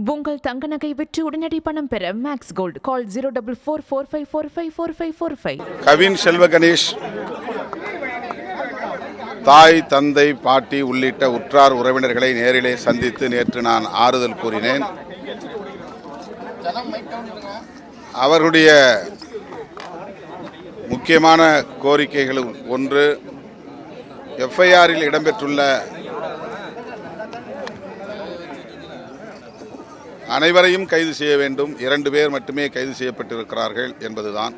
உங்கள் தங்க நகை விற்று உடனடி பணம் பெற மேக்ஸ் கோல்ட் கால் 04445454545. கவின் செல்வ கணேஷ் தாய் தந்தை பாட்டி உள்ளிட்ட உற்றார் உறவினர்களை நேரிலே சந்தித்து நேற்று நான் ஆறுதல் கூறினேன். அவர்களுடைய முக்கியமான கோரிக்கைகள் ஒன்று, எஃப்ஐஆரில் இடம்பெற்றுள்ள அனைவரையும் கைது செய்ய வேண்டும், 2 பேர் மட்டுமே கைது செய்யப்பட்டிருக்கிறார்கள் என்பதுதான்.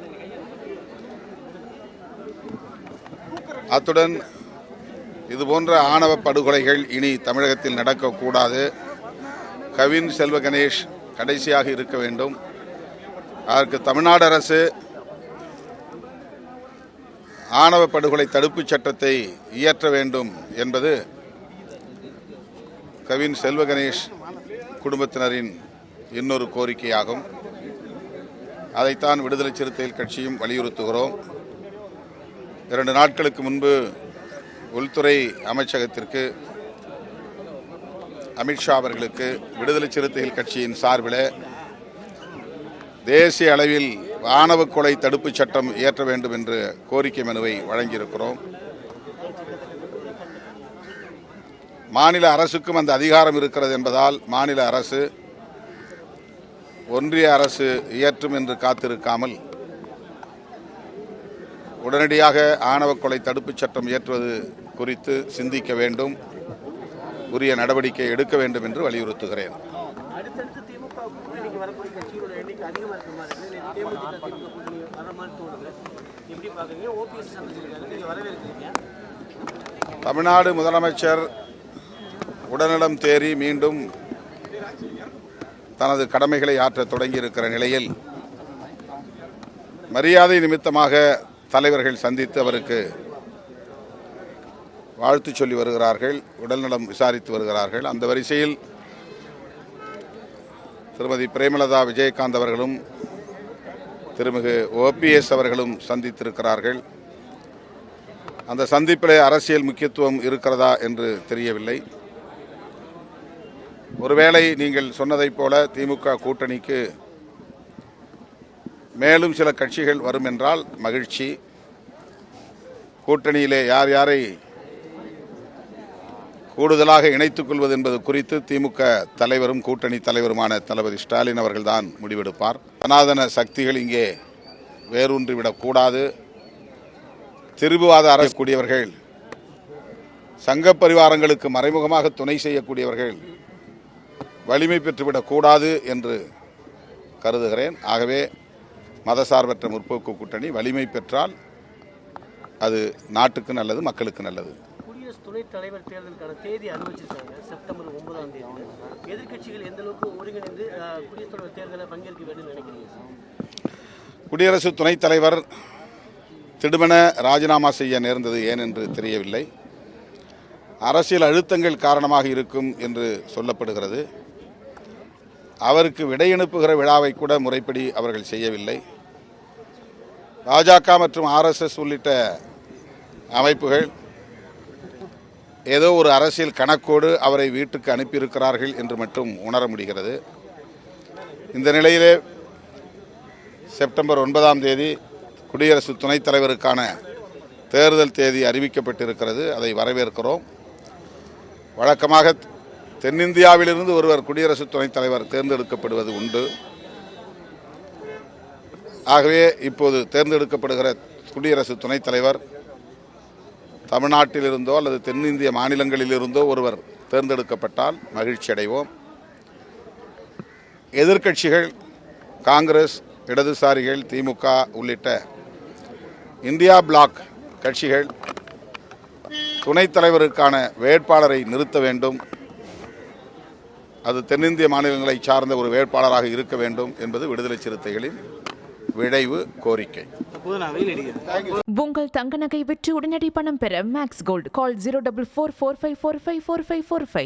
அத்துடன் இதுபோன்ற ஆணவ படுகொலைகள் இனி தமிழகத்தில் நடக்கக்கூடாது. கவின் செல்வ கணேஷ் கடைசியாக இருக்க வேண்டும். அதற்கு தமிழ்நாடு அரசு ஆணவ படுகொலை தடுப்புச் சட்டத்தை இயற்ற வேண்டும் என்பது கவின் செல்வ கணேஷ் குடும்பத்தினரின் இன்னொரு கோரிக்கையாகும். அதைத்தான் விடுதலை சிறுத்தைகள் கட்சியும் வலியுறுத்துகிறோம். 2 நாட்களுக்கு முன்பு உள்துறை அமைச்சகத்திற்கு அமித்ஷா அவர்களுக்கு விடுதலை சிறுத்தைகள் கட்சியின் சார்பில் தேசிய அளவில் ஆணவ கொலை தடுப்புச் சட்டம் இயற்ற வேண்டும் என்று கோரிக்கை மனுவை வழங்கியிருக்கிறோம். மாநில அரசுக்கும் அந்த அதிகாரம் இருக்கிறது என்பதால் மாநில அரசு ஒன்றிய அரசு இயற்றும் என்று காத்திருக்காமல் உடனடியாக ஆணவ கொலை தடுப்புச் சட்டம் இயற்றுவது குறித்து சிந்திக்க வேண்டும், உரிய நடவடிக்கை எடுக்க வேண்டும் என்று வலியுறுத்துகிறேன். தமிழ்நாடு முதலமைச்சர் உடல்நலம் தேறி மீண்டும் தனது கடமைகளை ஆற்ற தொடங்கியிருக்கிற நிலையில் மரியாதை நிமித்தமாக தலைவர்கள் சந்தித்து அவருக்கு வாழ்த்து சொல்லி வருகிறார்கள், உடல்நலம் விசாரித்து வருகிறார்கள். அந்த வரிசையில் திருமதி பிரேமலதா விஜயகாந்த் அவர்களும் திருமிகு OPS அவர்களும் சந்தித்திருக்கிறார்கள். அந்த சந்திப்பிலே அரசியல் முக்கியத்துவம் இருக்கிறதா என்று தெரியவில்லை. ஒருவேளை நீங்கள் சொன்னதைப் போல திமுக கூட்டணிக்கு மேலும் சில கட்சிகள் வரும் என்றால் மகிழ்ச்சி. கூட்டணியிலே யார் யாரை கூடுதலாக இணைத்துக் கொள்வது என்பது குறித்து திமுக தலைவரும் கூட்டணி தலைவருமான தளபதி ஸ்டாலின் அவர்கள்தான் முடிவெடுப்பார். சனாதன சக்திகள் இங்கே வேரூன்றிவிடக்கூடாது. திருபுவாத அரசக்கூடியவர்கள், சங்க பரிவாரங்களுக்கு மறைமுகமாக துணை செய்யக்கூடியவர்கள் வலிமை பெற்றுவிடக்கூடாது என்று கருதுகிறேன். ஆகவே மதசார்பற்ற முற்போக்கு கூட்டணி வலிமை பெற்றால் அது நாட்டுக்கு நல்லது, மக்களுக்கு நல்லது. குடியரசு துணைத் தலைவர் தேர்தலுக்கான தேதி அறிவிச்சிருக்காங்க, செப்டம்பர் 9ஆம் தேதி. எதிர்க்கட்சிகள் எந்த அளவுக்கு ஒருங்கிணைந்து குடியரசு தலைவர் தேர்தலில் பங்கேற்க வேண்டும் நினைக்கிறீங்க? குடியரசு துணைத் தலைவர் திடுமென ராஜினாமா செய்ய நேர்ந்தது ஏன் என்று தெரியவில்லை. அரசியல் அழுத்தங்கள் காரணமாக இருக்கும் என்று சொல்லப்படுகிறது. அவருக்கு விடையனுப்புகிற விழாவை கூட முறைப்படி அவர்கள் செய்யவில்லை. பாஜக மற்றும் RSS உள்ளிட்ட அமைப்புகள் ஏதோ ஒரு அரசியல் கணக்கோடு அவரை வீட்டுக்கு அனுப்பியிருக்கிறார்கள் என்று மட்டும் உணர முடிகிறது. இந்த நிலையிலே செப்டம்பர் 9ஆம் தேதி குடியரசு துணைத் தலைவருக்கான தேர்தல் தேதி அறிவிக்கப்பட்டிருக்கிறது. அதை வரவேற்கிறோம். வழக்கமாக தென்னிந்தியாவிலிருந்து ஒருவர் குடியரசு துணைத் தலைவர் தேர்ந்தெடுக்கப்படுவது உண்டு. ஆகவே இப்போது தேர்ந்தெடுக்கப்படுகிற குடியரசு துணைத் தலைவர் தமிழ்நாட்டிலிருந்தோ அல்லது தென்னிந்திய மாநிலங்களிலிருந்தோ ஒருவர் தேர்ந்தெடுக்கப்பட்டால் மகிழ்ச்சி அடைவோம். எதிர்க்கட்சிகள் காங்கிரஸ், இடதுசாரிகள், திமுக உள்ளிட்ட இந்தியா பிளாக் கட்சிகள் துணைத் தலைவருக்கான வேட்பாளரை நிறுத்த வேண்டும். அது தென்னிந்திய மாநிலங்களை சார்ந்த ஒரு வேட்பாளராக இருக்க வேண்டும் என்பது விடுதலை சிறுத்தைகளின் விழைவு கோரிக்கை. உங்கள் தங்க நகை விற்று உடனடி பணம் பெற மேக்ஸ் கோல்ட் கால் 04445454545.